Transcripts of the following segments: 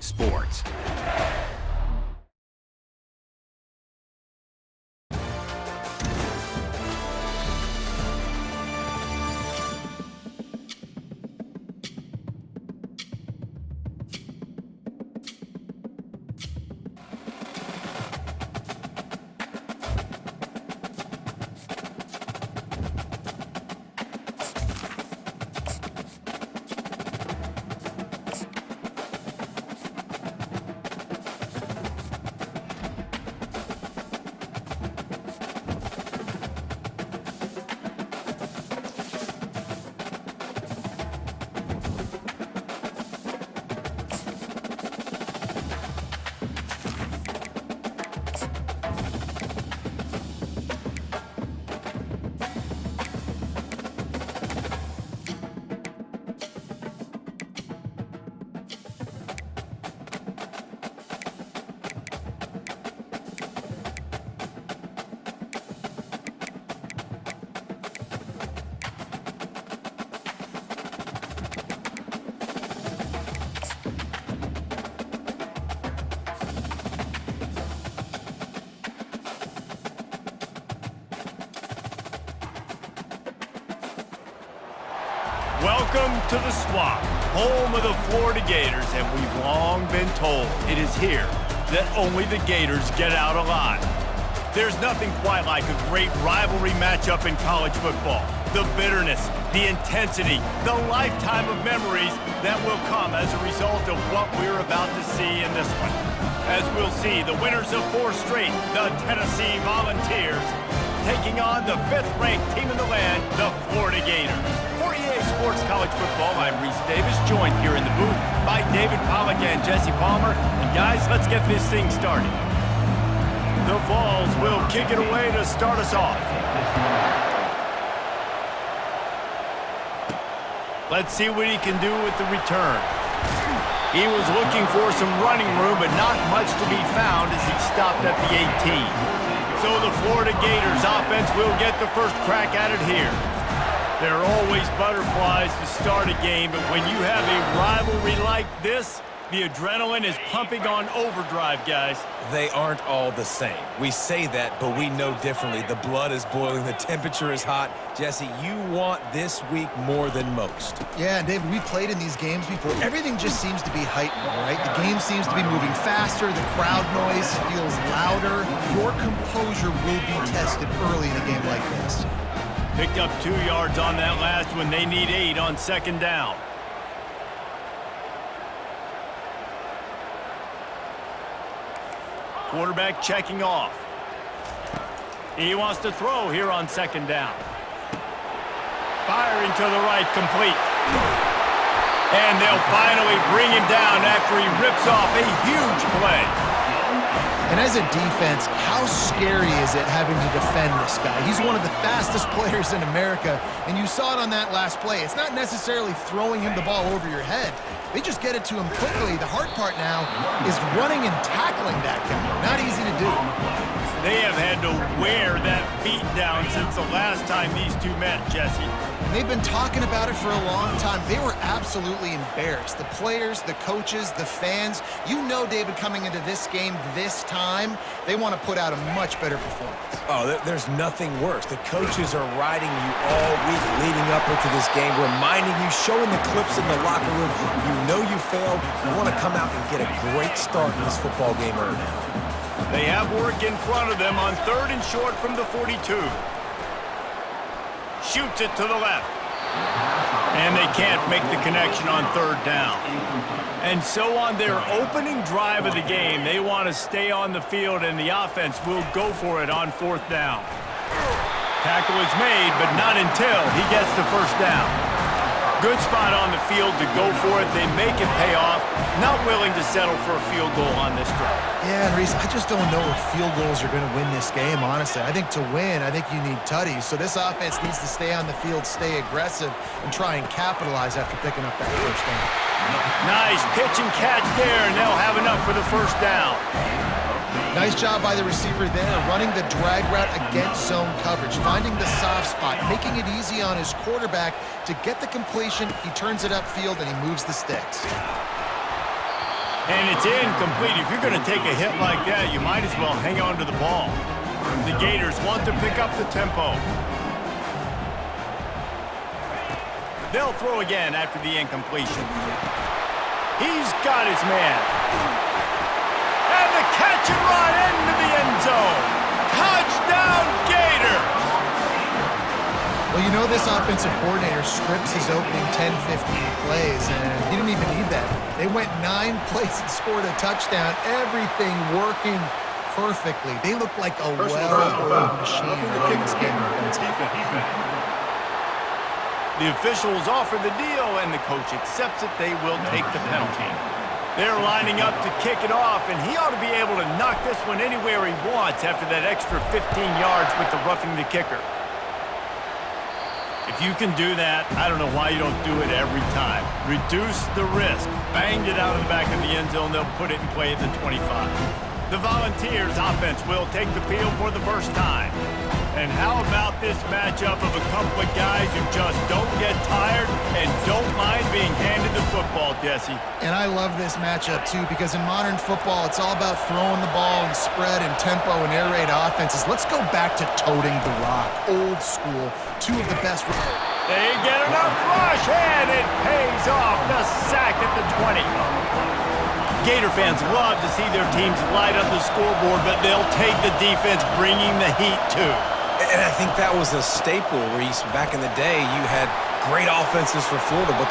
Sports. Welcome to the Swamp, home of the Florida Gators, and we've long been told it is here that only the Gators get out alive. There's nothing quite like a great rivalry matchup in college football. The bitterness, the intensity, the lifetime of memories that will come as a result of what we're about to see in this one. As we'll see, the winners of 4 straight, the Tennessee Volunteers, taking on the 5th-ranked team in the land, the Florida Gators. For EA Sports College Football, I'm Reese Davis, joined here in the booth by David Pollack and Jesse Palmer. And guys, let's get this thing started. The Vols will kick it away to start us off. Let's see what he can do with the return. He was looking for some running room, but not much to be found as he stopped at the 18. So the Florida Gators offense will get the first crack at it here. There are always butterflies to start a game, but when you have a rivalry like this, the adrenaline is pumping on overdrive, guys. They aren't all the same. We say that, but we know differently. The blood is boiling. The temperature is hot. Jesse, you want this week more than most. Yeah, David, we've played in these games before. Everything just seems to be heightened, right? The game seems to be moving faster. The crowd noise feels louder. Your composure will be tested early in a game like this. Picked up 2 yards on that last one. They need 8 on 2nd down. Quarterback checking off. He wants to throw here on 2nd down. Firing to the right, complete. And they'll finally bring him down after he rips off a huge play. And as a defense, how scary is it having to defend this guy? He's one of the fastest players in America, and you saw it on that last play. It's not necessarily throwing him the ball over your head. They just get it to him quickly. The hard part now is running and tackling that guy. Not easy to do. They have had to wear that beat down since the last time these two met, Jesse. And they've been talking about it for a long time. They were absolutely embarrassed. The players, the coaches, the fans. You know, David, coming into this game this time, they want to put out a much better performance. Oh, there's nothing worse. The coaches are riding you all week leading up into this game, reminding you, showing the clips in the locker room. You know you failed. You want to come out and get a great start in this football game early. They have work in front of them on 3rd and short from the 42. Shoots it to the left. And they can't make the connection on 3rd down. And so on their opening drive of the game, they want to stay on the field, and the offense will go for it on 4th down. Tackle is made, but not until he gets the 1st down. Good spot on the field to go for it. They make it pay off. Not willing to settle for a field goal on this drive. Yeah, and Reese, I just don't know if field goals are going to win this game, honestly. I think to win, I think you need tutties. So this offense needs to stay on the field, stay aggressive, and try and capitalize after picking up that 1st down. Nice pitch and catch there, and they'll have enough for the 1st down. Nice job by the receiver there, running the drag route against zone coverage, finding the soft spot, making it easy on his quarterback to get the completion. He turns it upfield, and he moves the sticks. And it's incomplete. If you're going to take a hit like that, you might as well hang on to the ball. The Gators want to pick up the tempo. They'll throw again after the incompletion. He's got his man. And the catch and run into the end zone. Touchdown, Gators! Well, you know this offensive coordinator scripts his opening 10, 15 plays, and he didn't even need that. They went 9 plays and scored a touchdown, everything working perfectly. They look like a well-oiled machine in this game. The officials offer the deal, and the coach accepts it. They will take the penalty. They're lining up to kick it off, and he ought to be able to knock this one anywhere he wants after that extra 15 yards with the roughing the kicker. If you can do that, I don't know why you don't do it every time. Reduce the risk. Banged it out of the back of the end zone. They'll put it in play at the 25. The Volunteers offense will take the field for the first time. And how about this matchup of a couple of guys who just don't get tired and don't mind being handed the football, Jesse? And I love this matchup, too, because in modern football, it's all about throwing the ball and spread and tempo and air raid offenses. Let's go back to toting the rock. Old school. 2 of the best. They get enough rush, and it pays off. The sack at the 20. Gator fans love to see their teams light up the scoreboard, but they'll take the defense bringing the heat, too. And I think that was a staple, Reese. Back in the day, you had great offenses for Florida, but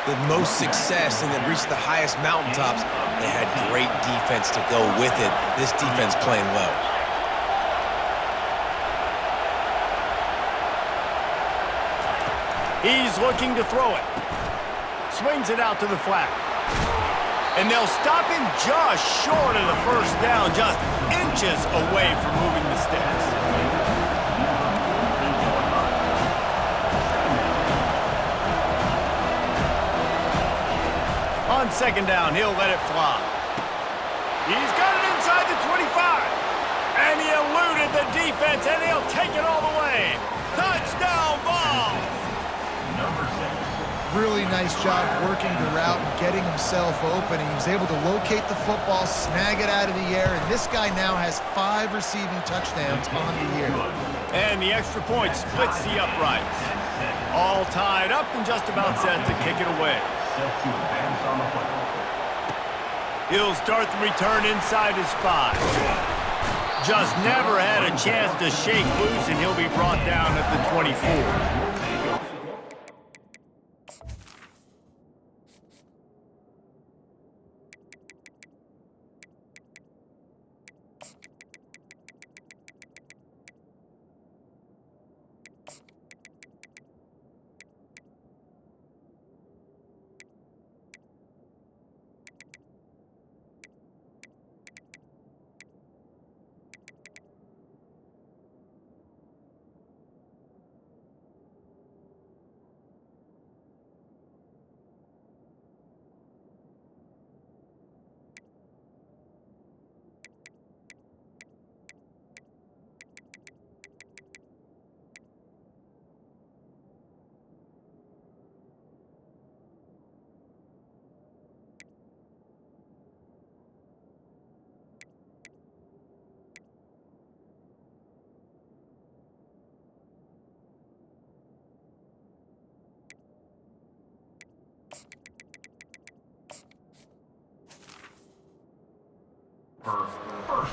the most success and that reached the highest mountaintops, they had great defense to go with it. This defense playing well. He's looking to throw it. Swings it out to the flat. And they'll stop him just short of the first down, just inches away from moving the sticks. On second down, he'll let it fly. He's got it inside the 25. And he eluded the defense, and he'll take it all the way. Touchdown ball! Really nice job working the route and getting himself open. He was able to locate the football, snag it out of the air, and this guy now has 5 receiving touchdowns on the year. And the extra point splits the uprights. All tied up and just about set to kick it away. He'll start the return inside his 5. Just never had a chance to shake loose, and he'll be brought down at the 24.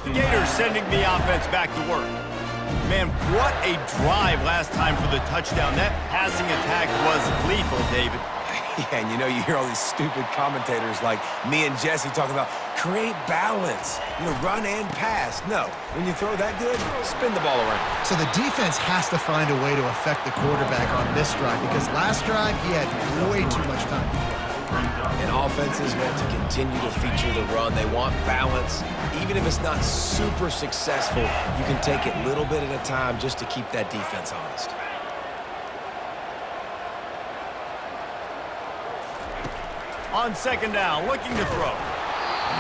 The Gators sending the offense back to work. Man, what a drive last time for the touchdown. That passing attack was lethal, David. Yeah, and you hear all these stupid commentators like me and Jesse talking about create balance, run and pass. No, when you throw that good, spin the ball around. So the defense has to find a way to affect the quarterback on this drive because last drive he had way too much time to throw. And offenses want to continue to feature the run. They want balance. Even if it's not super successful, you can take it little bit at a time just to keep that defense honest. On second down, looking to throw.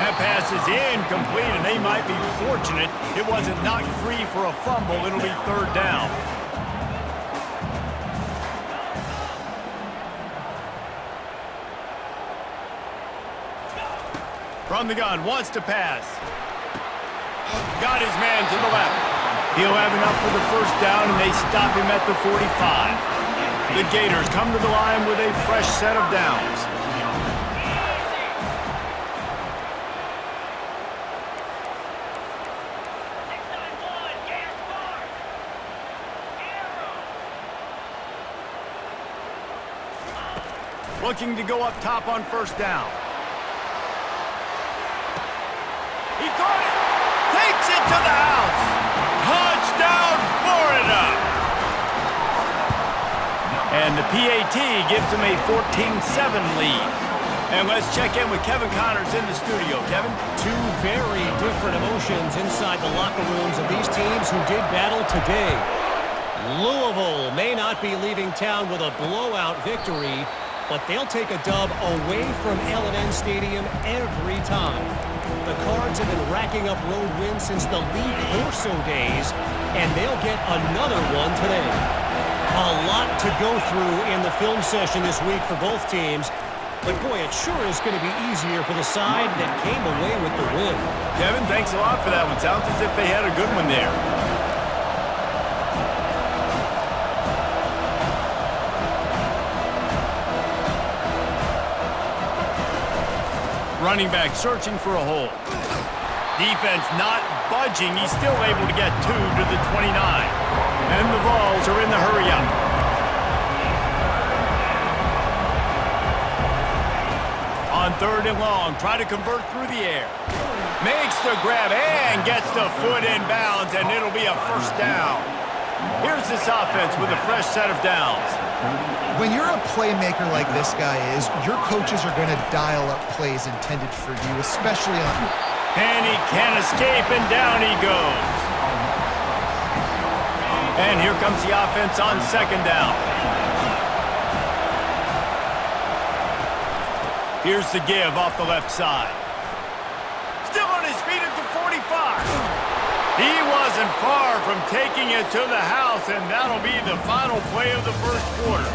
That pass is incomplete, and they might be fortunate it wasn't knocked free for a fumble. It'll be third down. From the gun, wants to pass. Got his man to the left. He'll have enough for the first down, and they stop him at the 45. The Gators come to the line with a fresh set of downs. Looking to go up top on first down. He caught it! Takes it to the house! Touchdown, Florida! And the PAT gives them a 14-7 lead. And let's check in with Kevin Connors in the studio. Kevin? Two very different emotions inside the locker rooms of these teams who did battle today. Louisville may not be leaving town with a blowout victory, but they'll take a dub away from L&N Stadium every time. The Cards have been racking up road wins since the Lee Corso days, and they'll get another one today. A lot to go through in the film session this week for both teams, but boy, it sure is going to be easier for the side that came away with the win. Kevin, thanks a lot for that one. Sounds as if they had a good one there. Running back searching for a hole. Defense not budging. He's still able to get 2 to the 29. And the Vols are in the hurry up. On third and long, try to convert through the air. Makes the grab and gets the foot in bounds, and it'll be a first down. Here's this offense with a fresh set of downs. When you're a playmaker like this guy is, your coaches are going to dial up plays intended for you, especially on... And he can't escape, and down he goes. And here comes the offense on second down. Here's the give off the left side. Still on his feet at the 45. He wasn't far from taking it to the house, and that'll be the final play of the first quarter.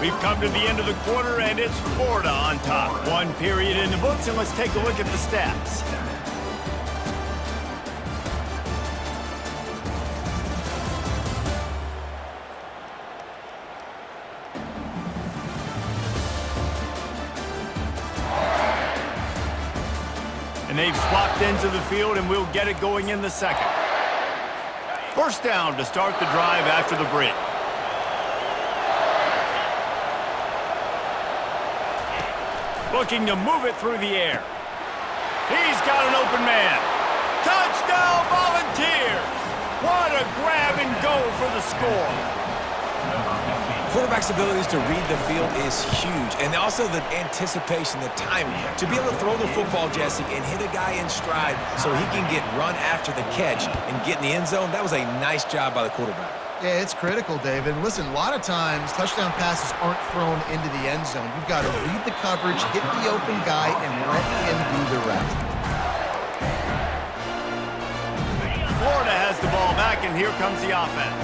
We've come to the end of the quarter, and it's Florida on top. One period in the books, and let's take a look at the stats. And they've swapped into the field, and we'll get it going in the second. First down to start the drive after the break. Looking to move it through the air. He's got an open man. Touchdown, Volunteers! What a grab and go for the score. Quarterback's abilities to read the field is huge, and also the anticipation, the timing. To be able to throw the football, Jesse, and hit a guy in stride so he can get run after the catch and get in the end zone, that was a nice job by the quarterback. Yeah, it's critical, David. Listen, a lot of times touchdown passes aren't thrown into the end zone. You've got to read the coverage, hit the open guy, and let him do the rest. Florida has the ball back, and here comes the offense.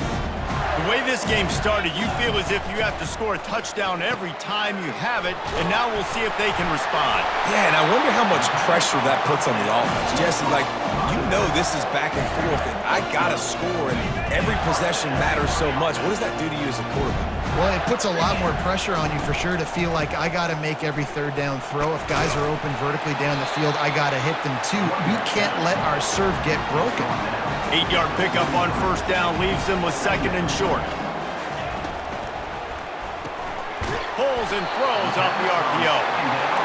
The way this game started, you feel as if you have to score a touchdown every time you have it, and now we'll see if they can respond. Yeah, and I wonder how much pressure that puts on the offense. Jesse, this is back and forth, and I got to score, and every possession matters so much. What does that do to you as a quarterback? Well, it puts a lot more pressure on you for sure to feel like I got to make every third down throw. If guys are open vertically down the field, I got to hit them too. We can't let our serve get broken. 8-yard pickup on first down leaves them with second and short. Hold scrambles and throws off the RPO.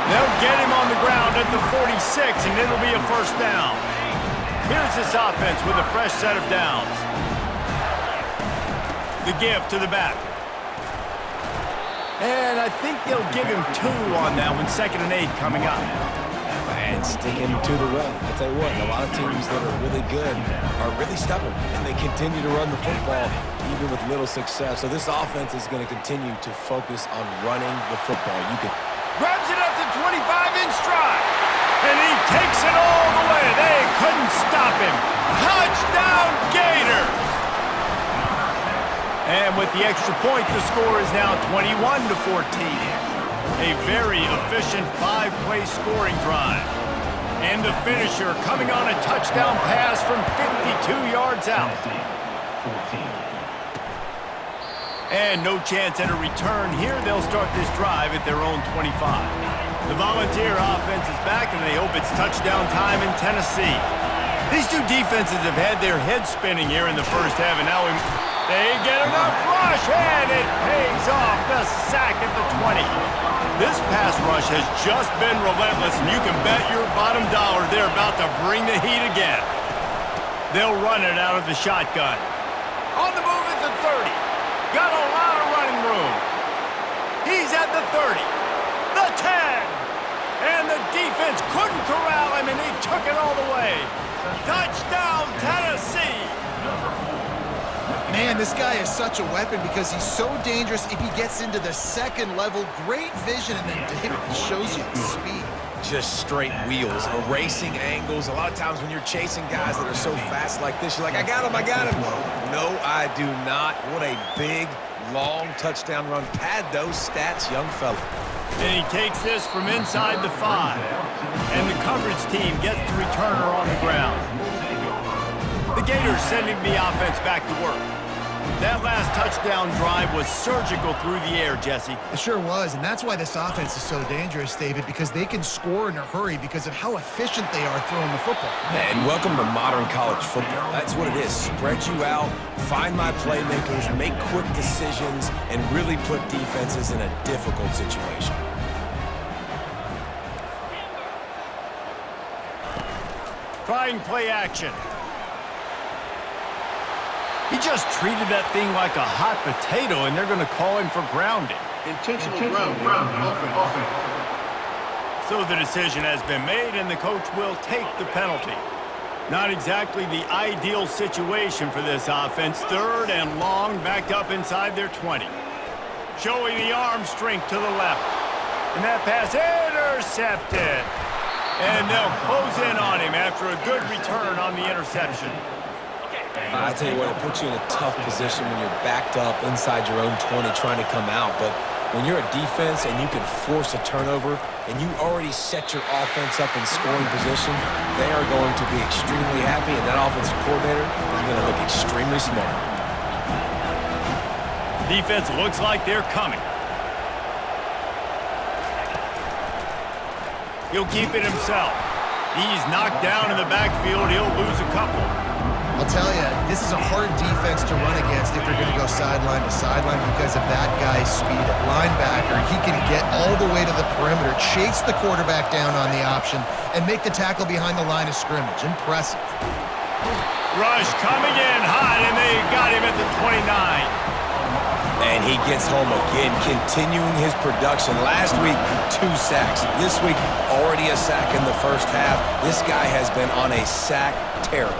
They'll get him on the ground at the 46, and it'll be a first down. Here's this offense with a fresh set of downs. The give to the back. And I think they'll give him 2 on that one, 2nd and 8 coming up. And sticking to the run. I'll tell you what, a lot of teams that are really good are really stubborn, and they continue to run the football even with little success. So this offense is going to continue to focus on running the football. Grabs it at the 25 in stride, and he takes it all the way. They couldn't stop him. Touchdown, Gators! And with the extra point, the score is now 21-14. A very efficient 5-play scoring drive. And the finisher coming on a touchdown pass from 52 yards out. And no chance at a return here. They'll start this drive at their own 25. The Volunteer offense is back, and they hope it's touchdown time in Tennessee. These two defenses have had their heads spinning here in the first half, and now they get enough rush, and it pays off. The sack at the 20. This pass rush has just been relentless, and you can bet your bottom dollar they're about to bring the heat again. They'll run it out of the shotgun. On the move at the 30. Got a lot of running room. He's at the 30. The 10. And the defense couldn't corral him, and he took it all the way. Touchdown, Tennessee. Man, this guy is such a weapon because he's so dangerous if he gets into the second level. Great vision, and then David shows you the speed. Just straight wheels, erasing angles. A lot of times when you're chasing guys that are so fast like this, you're like, I got him. No, I do not. What a big, long touchdown run. Pad those stats, young fella. And he takes this from inside the 5. And the coverage team gets the returner on the ground. The Gators sending the offense back to work. That last touchdown drive was surgical through the air, Jesse. It sure was, and that's why this offense is so dangerous, David, because they can score in a hurry because of how efficient they are throwing the football. And welcome to modern college football. That's what it is. Spread you out, find my playmakers, make quick decisions, and really put defenses in a difficult situation. Trying play action. He just treated that thing like a hot potato, and they're going to call him for grounding. Intentional grounding. So the decision has been made, and the coach will take the penalty. Not exactly the ideal situation for this offense. 3rd and long, backed up inside their 20. Showing the arm strength to the left. And that pass intercepted. And they'll close in on him after a good return on the interception. I tell you what, it puts you in a tough position when you're backed up inside your own 20 trying to come out. But when you're a defense and you can force a turnover and you already set your offense up in scoring position, they are going to be extremely happy, and that offensive coordinator is going to look extremely smart. Defense looks like they're coming. He'll keep it himself. He's knocked down in the backfield. He'll lose a couple. I'll tell you, this is a hard defense to run against if you're going to go sideline to sideline because of that guy's speed. At linebacker, he can get all the way to the perimeter, chase the quarterback down on the option, and make the tackle behind the line of scrimmage. Impressive. Rush coming in hot, and they got him at the 29. And he gets home again, continuing his production. Last week, 2 sacks. This week, already a sack in the first half. This guy has been on a sack terror.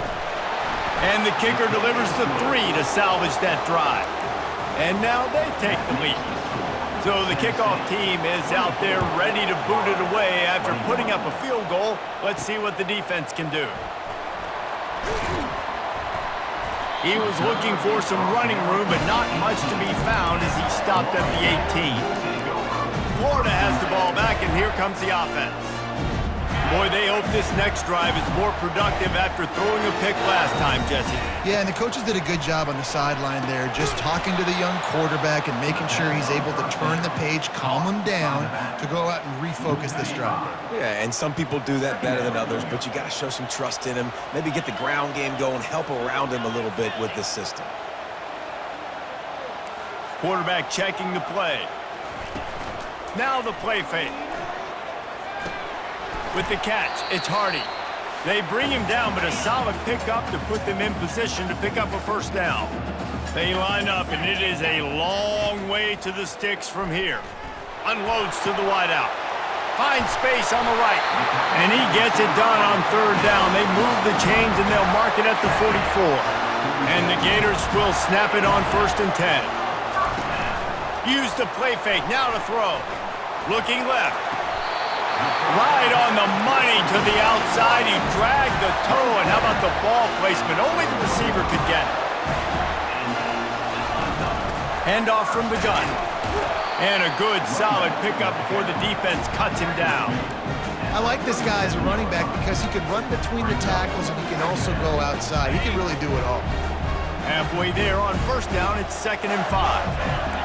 And the kicker delivers the 3 to salvage that drive. And now they take the lead. So the kickoff team is out there ready to boot it away after putting up a field goal. Let's see what the defense can do. He was looking for some running room, but not much to be found as he stopped at the 18. Florida has the ball back, and here comes the offense. Boy, they hope this next drive is more productive after throwing a pick last time, Jesse. Yeah, and the coaches did a good job on the sideline there, just talking to the young quarterback and making sure he's able to turn the page, calm him down to go out and refocus this drive. Yeah, and some people do that better than others, but you got to show some trust in him, maybe get the ground game going, help around him a little bit with this system. Quarterback checking the play. Now the play fake. With the catch, it's Hardy. They bring him down, but a solid pickup to put them in position to pick up a first down. They line up, and it is a long way to the sticks from here. Unloads to the wideout. Finds space on the right. And he gets it done on third down. They move the chains, and they'll mark it at the 44. And the Gators will snap it on 1st and 10. Use the play fake. Now to throw. Looking left. Right on the money to the outside. He dragged the toe, and how about the ball placement? Only the receiver could get it. Handoff from the gun. And a good, solid pickup before the defense cuts him down. I like this guy as a running back because he can run between the tackles and he can also go outside. He can really do it all. Halfway there on 1st down, it's 2nd and 5.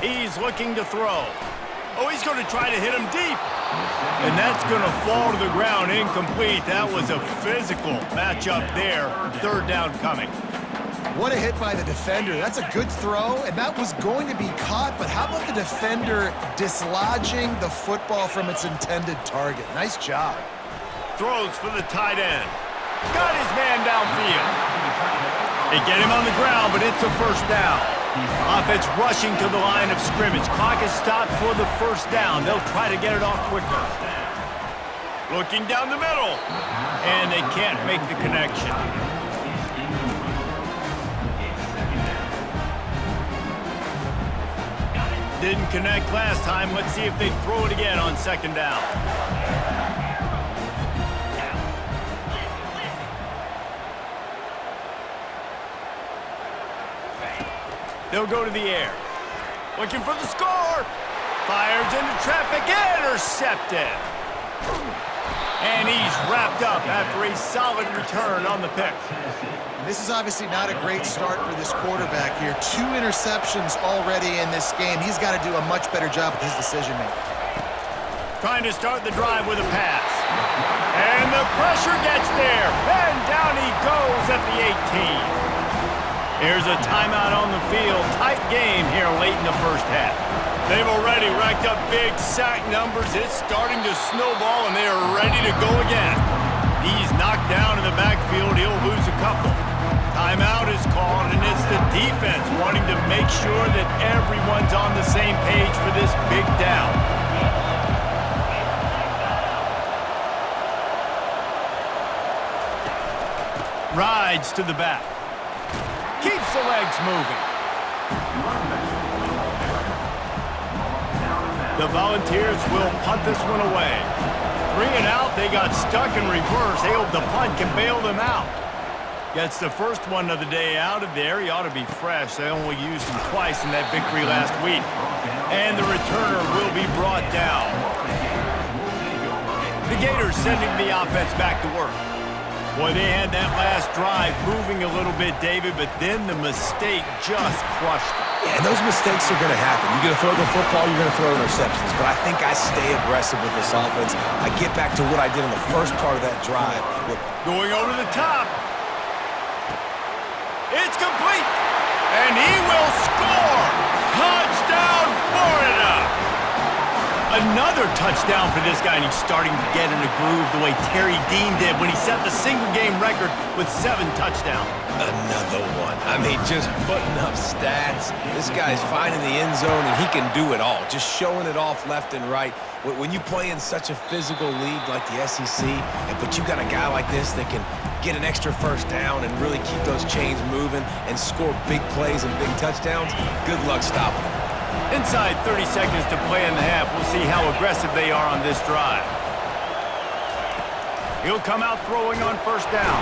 He's looking to throw. Oh, he's going to try to hit him deep. And that's going to fall to the ground, incomplete. That was a physical matchup there. 3rd down coming. What a hit by the defender. That's a good throw, and that was going to be caught, but how about the defender dislodging the football from its intended target? Nice job. Throws for the tight end. Got his man downfield. They get him on the ground, but it's a 1st down. Offense rushing to the line of scrimmage. Clock is stopped for the 1st down. They'll try to get it off quicker. Looking down the middle. And they can't make the connection. Didn't connect last time. Let's see if they throw it again on 2nd down. They'll go to the air. Looking for the score. Fires into traffic. Intercepted. And he's wrapped up after a solid return on the pick. This is obviously not a great start for this quarterback here. 2 interceptions already in this game. He's got to do a much better job with his decision-making. Trying to start the drive with a pass. And the pressure gets there. And down he goes at the 18. Here's a timeout on the field. Tight game here late in the 1st half. They've already racked up big sack numbers. It's starting to snowball, and they are ready to go again. He's knocked down in the backfield. He'll lose a couple. Timeout is called, and it's the defense wanting to make sure that everyone's on the same page for this big down. Rides to the back. Keeps the legs moving. The Volunteers will punt this one away. 3 and out, they got stuck in reverse. They hope the punt can bail them out. Gets the first one of the day out of there. He ought to be fresh. They only used him twice in that victory last week. And the returner will be brought down. The Gators sending the offense back to work. Boy, they had that last drive moving a little bit, David, but then the mistake just crushed them. Yeah, and those mistakes are going to happen. You're going to throw the football, you're going to throw interceptions. But I think I stay aggressive with this offense. I get back to what I did in the first part of that drive. Going over the top. It's complete. And he will score. Touchdown, Florida. Another touchdown for this guy, and he's starting to get in a groove the way Terry Dean did when he set the single-game record with 7 touchdowns. Another one. I mean, just putting up stats. This guy's finding the end zone, and he can do it all. Just showing it off left and right. When you play in such a physical league like the SEC, but you got a guy like this that can get an extra 1st down and really keep those chains moving and score big plays and big touchdowns, good luck stopping him. Inside 30 seconds to play in the half. We'll see how aggressive they are on this drive. He'll come out throwing on 1st down.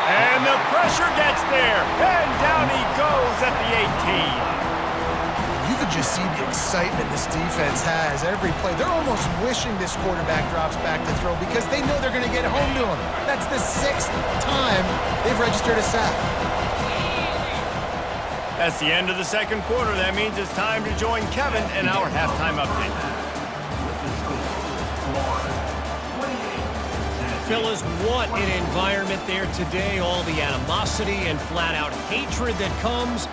And the pressure gets there. And down he goes at the 18. You could just see the excitement this defense has every play. They're almost wishing this quarterback drops back to throw because they know they're going to get home to him. That's the 6th time they've registered a sack. That's the end of the 2nd quarter. That means it's time to join Kevin in our halftime update. fellas, what an environment there today. All the animosity and flat-out hatred that comes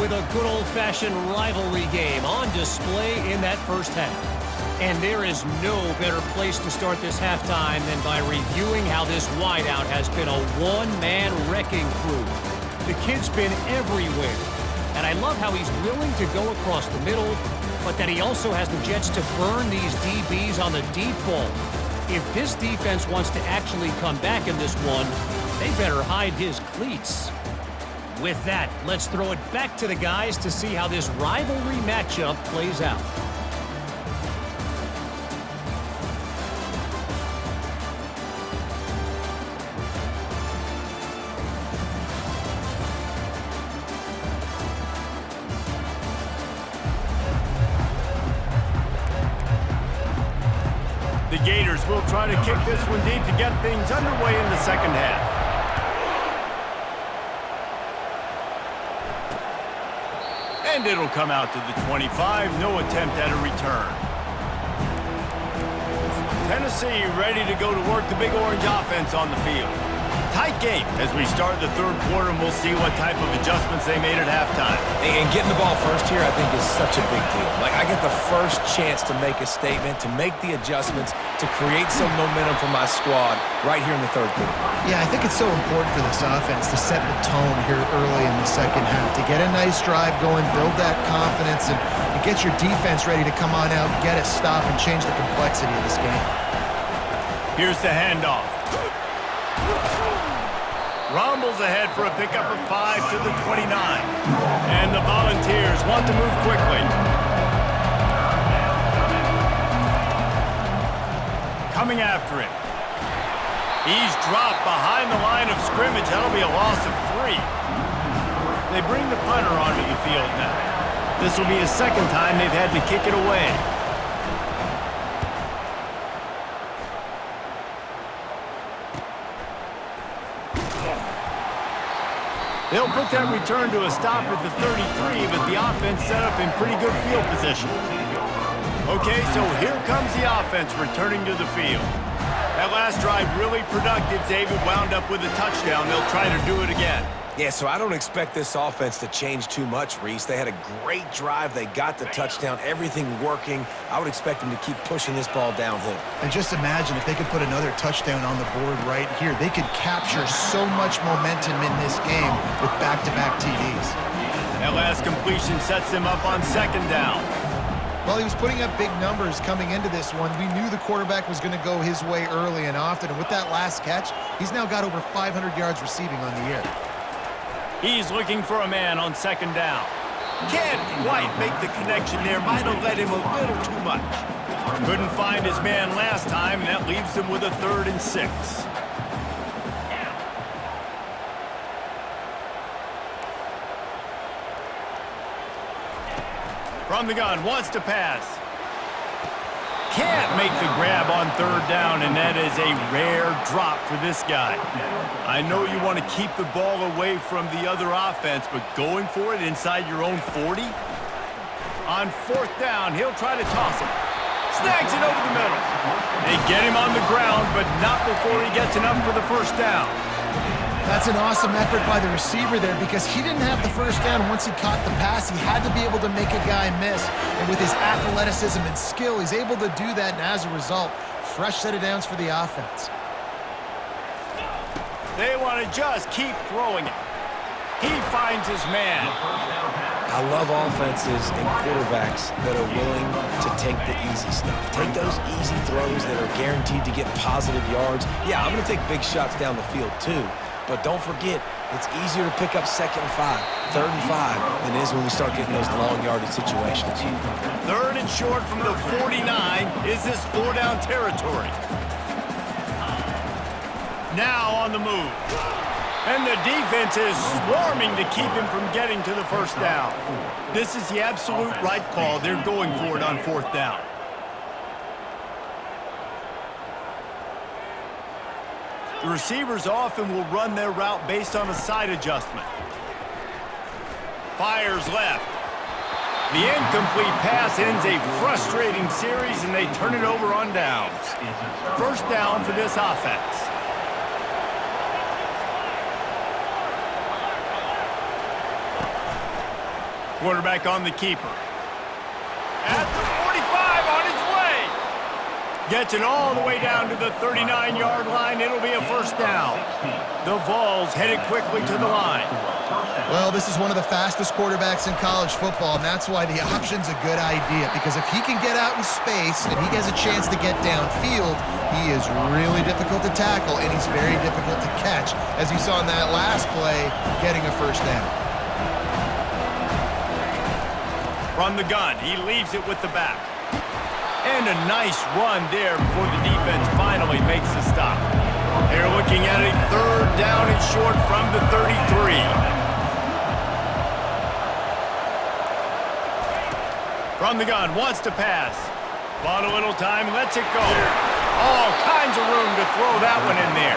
with a good old-fashioned rivalry game on display in that first half. And there is no better place to start this halftime than by reviewing how this wideout has been a one-man wrecking crew. The kid's been everywhere, and I love how he's willing to go across the middle, but that he also has the Jets to burn these DBs on the deep ball. If this defense wants to actually come back in this one, they better hide his cleats. With that, let's throw it back to the guys to see how this rivalry matchup plays out. The Gators will try to kick this one deep to get things underway in the second half. And it'll come out to the 25. No attempt at a return. Tennessee ready to go to work the Big Orange offense on the field. Tight game as we start the third quarter, and we'll see what type of adjustments they made at halftime. And getting the ball first here, I think, is such a big deal. Like, I get the first chance to make a statement, to make the adjustments, to create some momentum for my squad right here in the third quarter. Yeah, I think it's so important for this offense to set the tone here early in the second half, to get a nice drive going, build that confidence, and get your defense ready to come on out, get a stop, and change the complexity of this game. Here's the handoff. Rumbles ahead for a pickup of 5 to the 29. And the Volunteers want to move quickly. Coming after it. He's dropped behind the line of scrimmage. That'll be a loss of 3. They bring the punter onto the field now. This will be his second time they've had to kick it away. They'll put that return to a stop at the 33, but the offense set up in pretty good field position. Okay, so here comes the offense returning to the field. That last drive really productive. David wound up with a touchdown. They'll try to do it again. Yeah, so I don't expect this offense to change too much, Reese. They had a great drive. They got the touchdown. Everything working. I would expect them to keep pushing this ball downhill. And just imagine if they could put another touchdown on the board right here. They could capture so much momentum in this game with back-to-back TDs. That last completion sets them up on second down. Well, he was putting up big numbers coming into this one. We knew the quarterback was going to go his way early and often. And with that last catch, he's now got over 500 yards receiving on the year. He's looking for a man on second down. Can't quite make the connection there. Might have let him a little too much. Couldn't find his man last time, and that leaves him with a 3rd and 6. From the gun, wants to pass. Can't make the grab on 3rd down, and that is a rare drop for this guy. I know you want to keep the ball away from the other offense, but going for it inside your own 40? On 4th down, he'll try to toss it. Snags it over the middle. They get him on the ground, but not before he gets enough for the first down. That's an awesome effort by the receiver there because he didn't have the first down once he caught the pass. He had to be able to make a guy miss. And with his athleticism and skill, he's able to do that. And as a result, fresh set of downs for the offense. They want to just keep throwing it. He finds his man. I love offenses and quarterbacks that are willing to take the easy stuff. Take those easy throws that are guaranteed to get positive yards. Yeah, I'm going to take big shots down the field too. But don't forget, it's easier to pick up 2nd and 5, 3rd and 5 than it is when we start getting those long yardage situations. 3rd and short from the 49. Is this 4-down territory? Now on the move. And the defense is swarming to keep him from getting to the first down. This is the absolute right call. They're going for it on 4th down. The receivers often will run their route based on a side adjustment. Fires left. The incomplete pass ends a frustrating series, and they turn it over on downs. First down for this offense. Quarterback on the keeper. At the 45, on his way. Gets it all the way down to the 39-yard line. It'll be a first down. The Vols headed quickly to the line. Well, this is one of the fastest quarterbacks in college football, and that's why the option's a good idea, because if he can get out in space and he has a chance to get downfield, he is really difficult to tackle, and he's very difficult to catch, as you saw in that last play, getting a first down. From the gun, he leaves it with the back. And a nice run there before the defense finally makes the stop. They're looking at a third down and short from the 33. From the gun, wants to pass. Bought a little time, lets it go. All kinds of room to throw that one in there.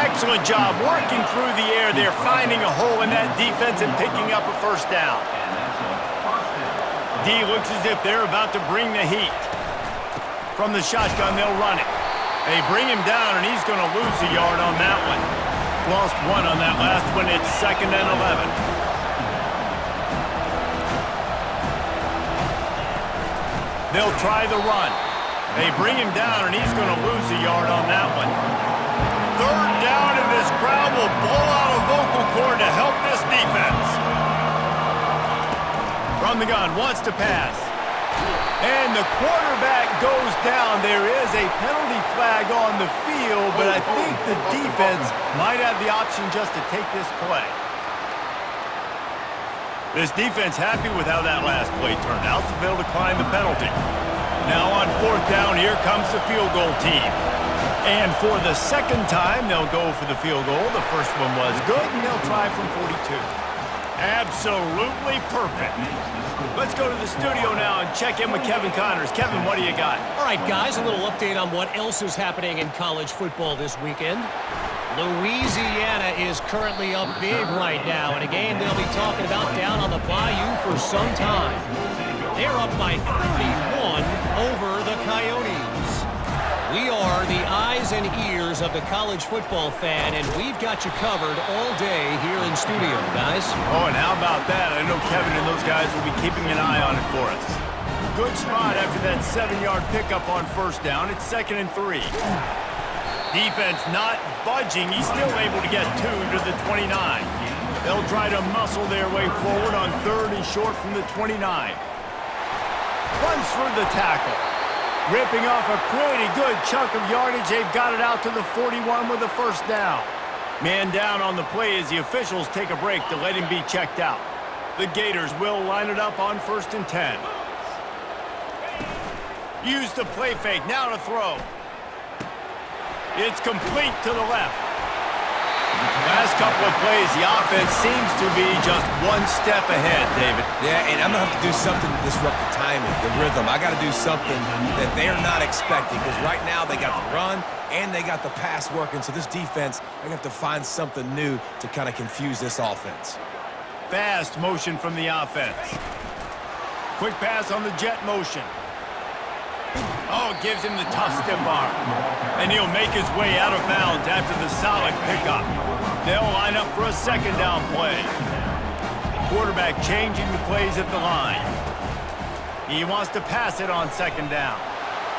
Excellent job working through the air there, finding a hole in that defense and picking up a first down. D looks as if they're about to bring the heat. From the shotgun, they'll run it. They bring him down, and he's going to lose a yard on that one. Lost one on that last one. It's 2nd and 11. They'll try the run. They bring him down, and he's going to lose a yard on that one. Third down, and this crowd will blow out a vocal cord to help this defense. From the gun, wants to pass. And the quarterback goes down. There is a penalty flag on the field, but I think the defense might have the option just to take this play. This defense happy with how that last play turned out, so they'll decline the penalty. Now on 4th down, here comes the field goal team. And for the second time, they'll go for the field goal. The first one was good, and they'll try from 42. Absolutely perfect. Let's go to the studio now and check in with Kevin Connors. Kevin, what do you got? All right, guys, a little update on what else is happening in college football this weekend. Louisiana is currently up big right now in a game they'll be talking about down on the Bayou for some time. They're up by 31 over the Coyotes. We are the eyes and ears of the college football fan, and we've got you covered all day here in studio, guys. Oh, and how about that? I know Kevin and those guys will be keeping an eye on it for us. Good spot after that 7-yard pickup on first down. It's 2nd and 3. Defense not budging. He's still able to get 2 to the 29. They'll try to muscle their way forward on 3rd and short from the 29. Runs through the tackle. Ripping off a pretty good chunk of yardage. They've got it out to the 41 with a first down. Man down on the play as the officials take a break to let him be checked out. The Gators will line it up on 1st and 10. Use the play fake. Now to throw. It's complete to the left. Last couple of plays, the offense seems to be just one step ahead, David. Yeah, and I'm going to have to do something to disrupt the timing, the rhythm. I got to do something that they're not expecting, because right now they got the run and they got the pass working. So this defense, they're going to have to find something new to kind of confuse this offense. Fast motion from the offense. Quick pass on the jet motion. Oh, it gives him the tough stiff arm. And he'll make his way out of bounds after the solid pickup. They'll line up for a 2nd down play. Quarterback changing the plays at the line. He wants to pass it on 2nd down.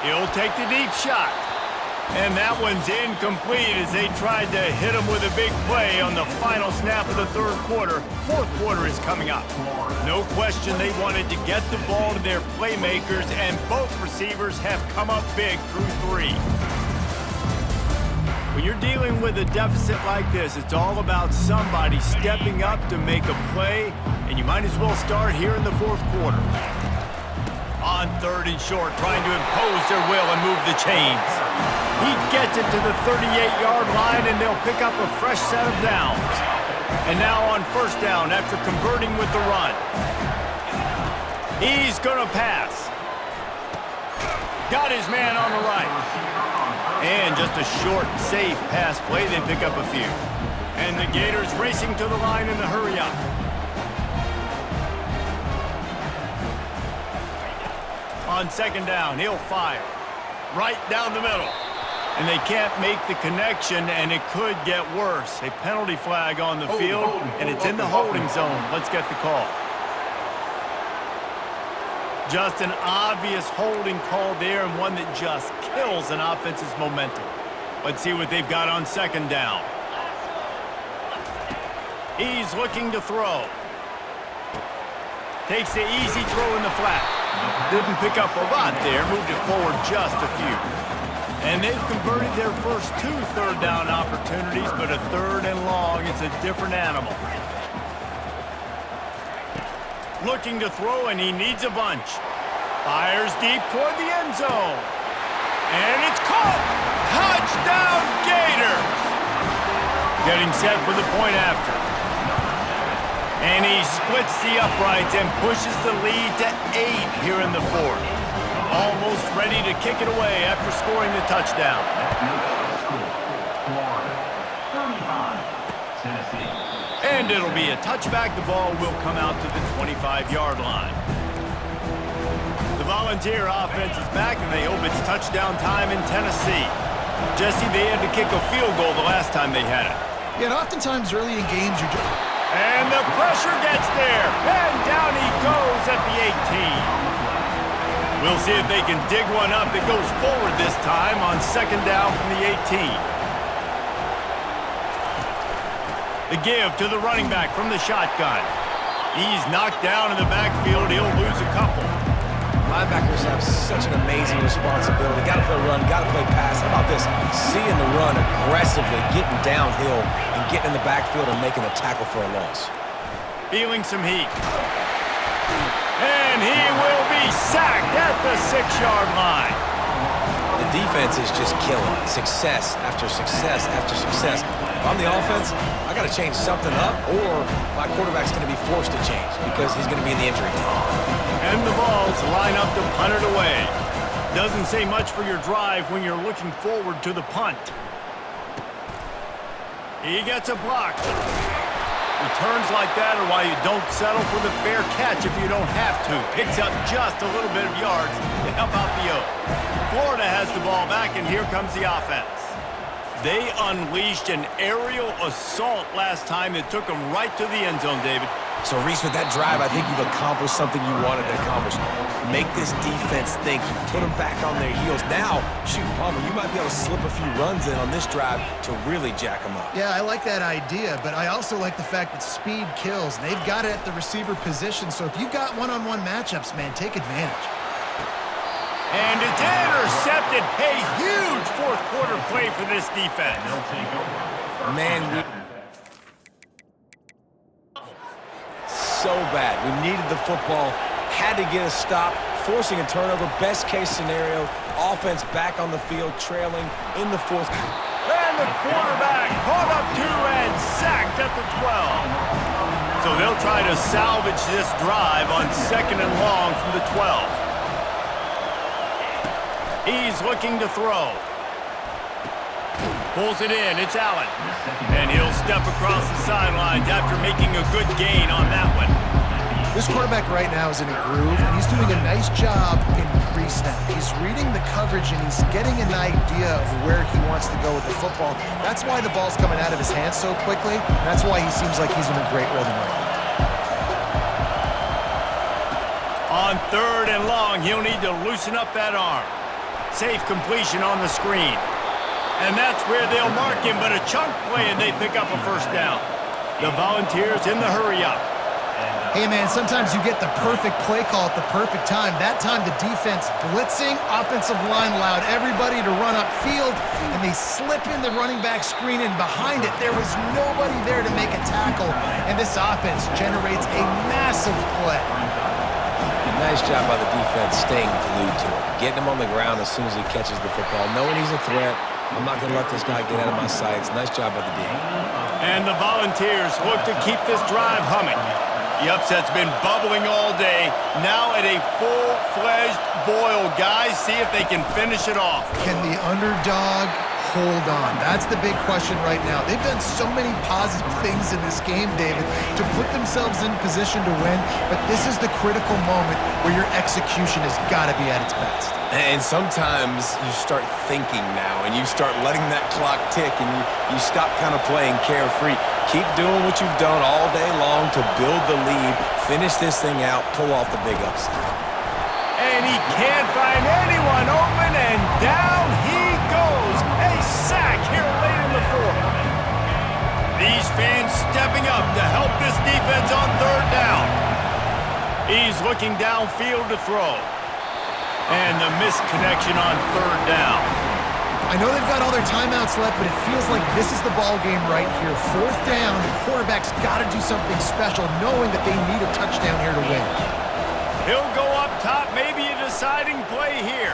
He'll take the deep shot. And that one's incomplete as they tried to hit him with a big play on the final snap of the 3rd quarter. 4th quarter is coming up. No question they wanted to get the ball to their playmakers, and both receivers have come up big through 3. When you're dealing with a deficit like this, it's all about somebody stepping up to make a play, and you might as well start here in the 4th quarter. On 3rd and short, trying to impose their will and move the chains. He gets it to the 38-yard line, and they'll pick up a fresh set of downs. And now on 1st down after converting with the run. He's going to pass. Got his man on the right. And just a short, safe pass play. They pick up a few. And the Gators racing to the line in the hurry-up. On 2nd down, he'll fire. Right down the middle. And they can't make the connection, and it could get worse. A penalty flag on the field, and it's in the holding zone. Let's get the call. Just an obvious holding call there, and one that just kills an offense's momentum. Let's see what they've got on second down. He's looking to throw. Takes the easy throw in the flat. Didn't pick up a lot there, moved it forward just a few. And they've converted their first 2 third-down opportunities, but a 3rd and long is a different animal. Looking to throw, and he needs a bunch. Fires deep toward the end zone. And it's caught! Touchdown, Gators! Getting set for the point after. And he splits the uprights and pushes the lead to 8 here in the 4th. Almost ready to kick it away after scoring the touchdown. And it'll be a touchback. The ball will come out to the 25-yard line. The Volunteer offense is back, and they hope it's touchdown time in Tennessee. Jesse, they had to kick a field goal the last time they had it. Yeah, and oftentimes early in games, you're just... And the pressure gets there, and down he goes at the 18. We'll see if they can dig one up that goes forward this time on second down from the 18. The give to the running back from the shotgun. He's knocked down in the backfield. He'll lose a couple. Linebackers have such an amazing responsibility. Got to play run, got to play pass. How about this? Seeing the run aggressively, getting downhill, and getting in the backfield and making a tackle for a loss. Feeling some heat. And he will be sacked at the 6-yard line. The defense is just killing it. Success after success after success. If I'm the offense, I got to change something up, or my quarterback's going to be forced to change because he's going to be in the injury time. And the balls line up to punt it away. Doesn't say much for your drive when you're looking forward to the punt. He gets a block. Returns like that are why you don't settle for the fair catch if you don't have to. Picks up just a little bit of yards to help out the Oak. Florida has the ball back, and here comes the offense. They unleashed an aerial assault last time that took them right to the end zone, David. So, Reese, with that drive, I think you've accomplished something you wanted to accomplish. Make this defense think. Put them back on their heels. Now, shoot, Palmer, you might be able to slip a few runs in on this drive to really jack them up. Yeah, I like that idea, but I also like the fact that speed kills. And they've got it at the receiver position, so if you've got one-on-one matchups, man, take advantage. And it's intercepted. A huge fourth-quarter play for this defense. Man, so bad. We needed the football, had to get a stop, forcing a turnover. Best case scenario, offense back on the field, trailing in the 4th. And the quarterback caught up to and sacked at the 12. So they'll try to salvage this drive on second and long from the 12. He's looking to throw. Pulls it in. It's Allen. And he'll step across the sidelines after making a good gain on that one. This quarterback right now is in a groove, and he's doing a nice job in pre-snap. He's reading the coverage, and he's getting an idea of where he wants to go with the football. That's why the ball's coming out of his hands so quickly. That's why he seems like he's in a great rhythm right now. On third and long, he'll need to loosen up that arm. Safe completion on the screen. And that's where they'll mark him, but a chunk play, and they pick up a first down. The Volunteers in the hurry-up. Hey, man, sometimes you get the perfect play call at the perfect time. That time, the defense blitzing, offensive line allowed everybody to run upfield, and they slip in the running back screen, and behind it, there was nobody there to make a tackle, and this offense generates a massive play. Nice job by the defense staying glued to it. Getting him on the ground as soon as he catches the football. Knowing he's a threat. I'm not going to let this guy get out of my sights. Nice job by the D. And the Volunteers look to keep this drive humming. The upset's been bubbling all day. Now at a full-fledged boil. Guys, see if they can finish it off. Can the underdog hold on? That's the big question right now. They've done so many positive things in this game, David, to put themselves in position to win, but this is the critical moment where your execution has got to be at its best. And sometimes you start thinking now, and you start letting that clock tick, and you stop kind of playing carefree. Keep doing what you've done all day long to build the lead, finish this thing out, pull off the big upset. And he can't find anyone open, and down he goes. A sack here late in the fourth. These fans stepping up to help this defense on third down. He's looking downfield to throw. And the misconnection on third down. I know they've got all their timeouts left, but it feels like this is the ball game right here. Fourth down, the quarterback's got to do something special, knowing that they need a touchdown here to win. He'll go up top, maybe a deciding play here.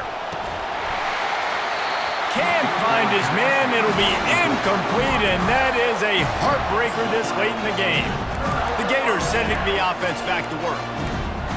Can't find his man. It'll be incomplete, and that is a heartbreaker this late in the game. The Gators sending the offense back to work.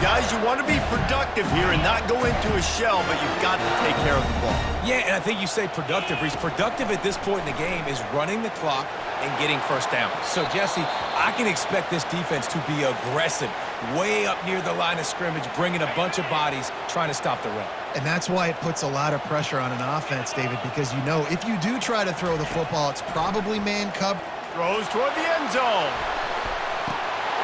Guys, you want to be productive here and not go into a shell, but you've got to take care of the ball. Yeah, and I think you say productive, Reese. Productive at this point in the game is running the clock and getting first down. So, Jesse, I can expect this defense to be aggressive, way up near the line of scrimmage, bringing a bunch of bodies, trying to stop the run. And that's why it puts a lot of pressure on an offense, David, because you know if you do try to throw the football, it's probably man cover. Throws toward the end zone.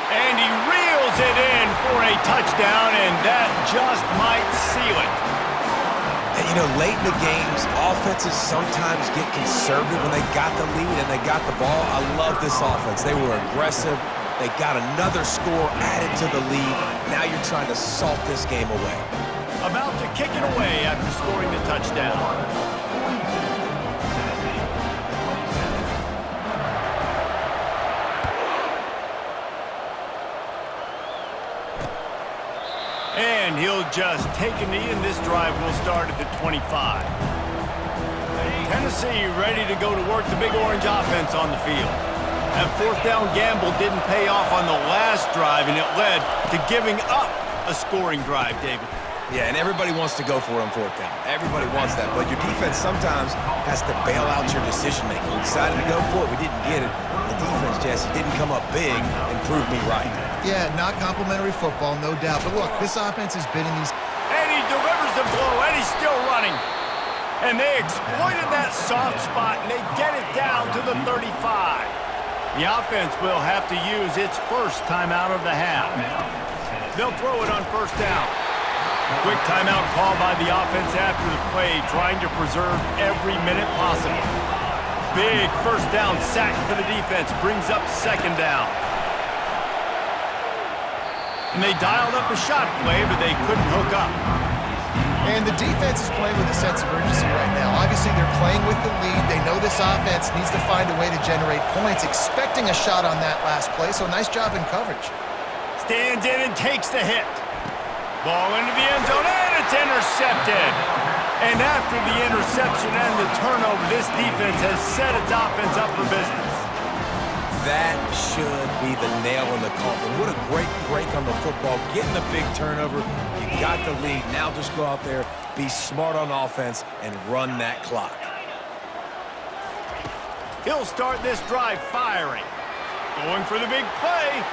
And he reels it in for a touchdown, and that just might seal it. And, you know, late in the games, offenses sometimes get conservative when they got the lead and they got the ball. I love this offense. They were aggressive. They got another score added to the lead. Now you're trying to salt this game away. About to kick it away after scoring the touchdown. And he'll just take a knee, and this drive will start at the 25. Tennessee ready to go to work the Big Orange offense on the field. That fourth down gamble didn't pay off on the last drive, and it led to giving up a scoring drive, David. Yeah, and everybody wants to go for it on fourth down. Everybody wants that, but your defense sometimes has to bail out your decision-making. We decided to go for it. We didn't get it. The defense, Jesse, didn't come up big and prove me right. Yeah, not complimentary football, no doubt. But look, this offense has been in these... And he delivers the blow, and he's still running. And they exploited that soft spot, and they get it down to the 35. The offense will have to use its first timeout of the half. They'll throw it on first down. Quick timeout call by the offense after the play, trying to preserve every minute possible. Big first down sack for the defense, brings up second down. And they dialed up a shot play, but they couldn't hook up. And the defense is playing with a sense of urgency right now. Obviously, they're playing with the lead. They know this offense needs to find a way to generate points, expecting a shot on that last play, so nice job in coverage. Stands in and takes the hit. Ball into the end zone, and it's intercepted. And after the interception and the turnover, this defense has set its offense up for business. That should be the nail in the coffin. What a great break on the football. Getting the big turnover. You got the lead. Now just go out there, be smart on offense, and run that clock. He'll start this drive firing. Going for the big play.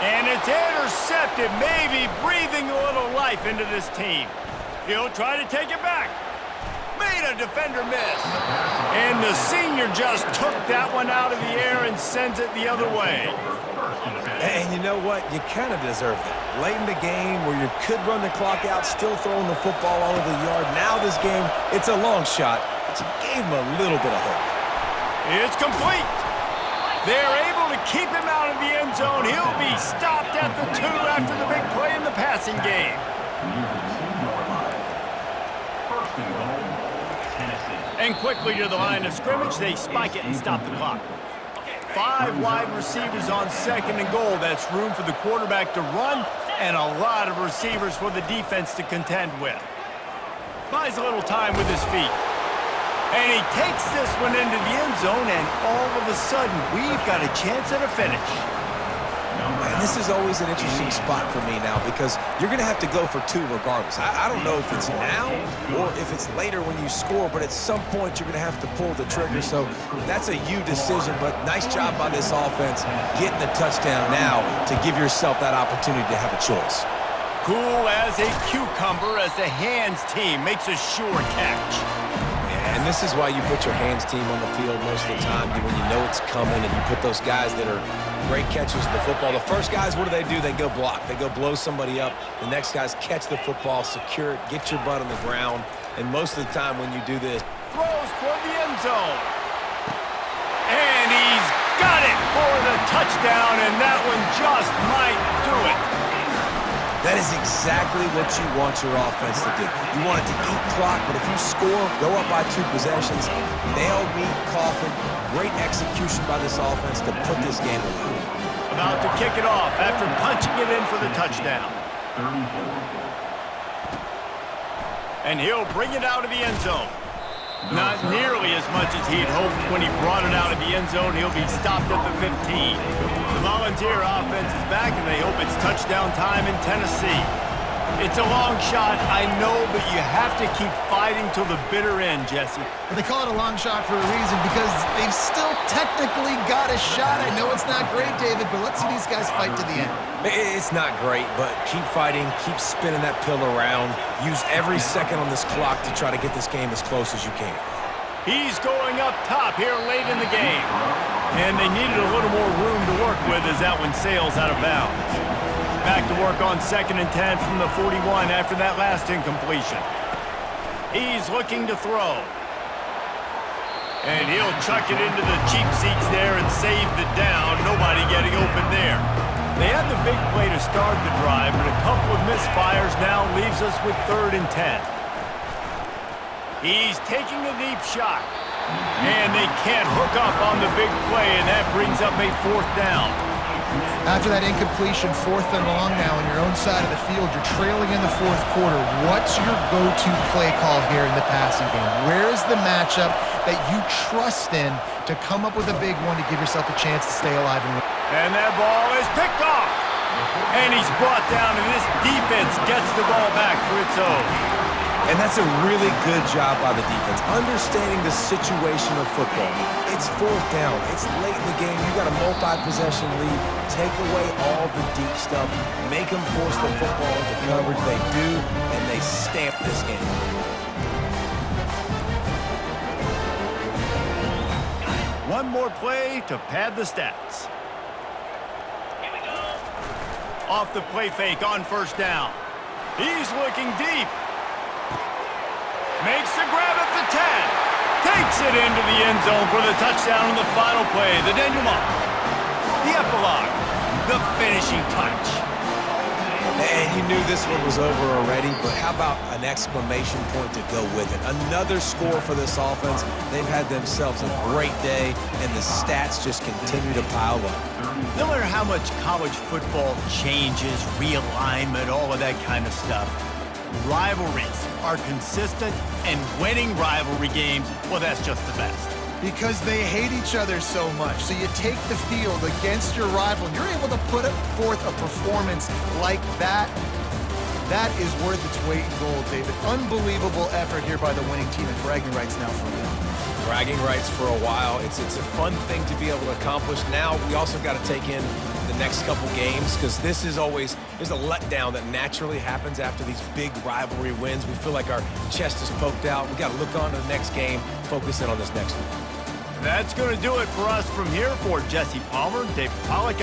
And it's intercepted, maybe breathing a little life into this team. He'll try to take it back. Made a defender miss. And the senior just took that one out of the air and sends it the other way. And you know what? You kind of deserve that. Late in the game where you could run the clock out, still throwing the football all over the yard. Now this game, it's a long shot, but you gave him a little bit of hope. It's complete. They're able to keep him out of the end zone. He'll be stopped at the 2 after the big play in the passing game. And quickly to the line of scrimmage, they spike it and stop the clock. 5 wide receivers on second and goal. That's room for the quarterback to run and a lot of receivers for the defense to contend with. Buys a little time with his feet. And he takes this one into the end zone, and all of a sudden, we've got a chance at a finish. And this is always an interesting spot for me now because you're going to have to go for 2 regardless. I don't know if it's now or if it's later when you score, but at some point you're going to have to pull the trigger. So that's a you decision, but nice job by this offense getting the touchdown now to give yourself that opportunity to have a choice. Cool as a cucumber as the hands team makes a sure catch. And this is why you put your hands team on the field most of the time when you know it's coming, and you put those guys that are great catchers of the football. The first guys, what do? They go block. They go blow somebody up. The next guys catch the football, secure it, get your butt on the ground. And most of the time when you do this, throws toward the end zone. And he's got it for the touchdown, and that one just might do it. that is exactly what you want your offense to do. You want it to eat clock, but if you score, go up by 2 possessions, nail meat coffin, great execution by this offense to put this game away. About to kick it off after punching it in for the touchdown. And he'll bring it out of the end zone. Not nearly as much as he'd hoped when he brought it out of the end zone. He'll be stopped at the 15. The Volunteer offense is back, and they hope it's touchdown time in Tennessee. It's a long shot, I know, but you have to keep fighting till the bitter end, Jesse. But they call it a long shot for a reason, because they've still technically got a shot. I know it's not great, David, but let's see these guys fight to the end. It's not great, but keep fighting, keep spinning that pill around. Use every second on this clock to try to get this game as close as you can. He's going up top here late in the game. And they needed a little more room to work with as that one sails out of bounds. Back to work on 2nd and 10 from the 41 after that last incompletion. He's looking to throw. And he'll chuck it into the cheap seats there and save the down. Nobody getting open there. They had the big play to start the drive, but a couple of misfires now leaves us with 3rd and 10. He's taking a deep shot. And they can't hook up on the big play, and that brings up a 4th down. After that incompletion, 4th and long now on your own side of the field, you're trailing in the 4th quarter. What's your go-to play call here in the passing game? Where is the matchup that you trust in to come up with a big one to give yourself a chance to stay alive and win? And that ball is picked off. And he's brought down, and this defense gets the ball back for its own. And that's a really good job by the defense, understanding the situation of football. It's 4th down. It's late in the game. You got a multi-possession lead. Take away all the deep stuff. Make them force the football into coverage. They do, and they stamp this game. One more play to pad the stats. Off the play fake on 1st down. He's looking deep. Makes the grab at the 10. Takes it into the end zone for the touchdown on the final play. The denouement. The epilogue. The finishing touch. And you knew this one was over already, but how about an exclamation point to go with it? Another score for this offense. They've had themselves a great day, and the stats just continue to pile up. No matter how much college football changes, realignment, all of that kind of stuff, rivalries are consistent, and winning rivalry games, well, that's just the best. Because they hate each other so much. So you take the field against your rival, and you're able to put forth a performance like that. That is worth its weight in gold, David. Unbelievable effort here by the winning team, and bragging rights now for them. Bragging rights for a while. It's a fun thing to be able to accomplish. Now we also got to take in the next couple games, because this is always, there's a letdown that naturally happens after these big rivalry wins. We feel like our chest is poked out. We got to look on to the next game, focus in on this next one. That's going to do it for us from here. For Jesse Palmer, David Pollack.